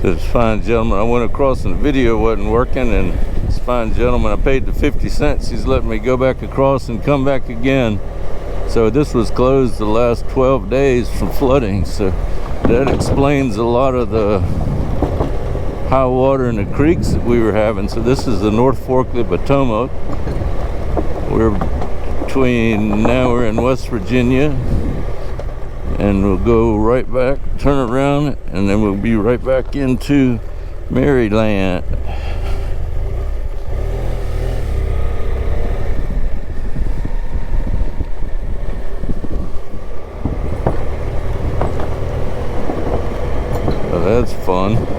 This fine gentleman, I went across and the video wasn't working, and this fine gentleman, I paid the 50 cents. He's letting me go back across and come back again. So this was closed the last 12 days from flooding. So that explains a lot of the high water in the creeks that we were having. So this is the North Fork of the Potomac. We're in West Virginia, and we'll go right back, turn around, and then we'll be right back into Maryland. Oh, that's fun.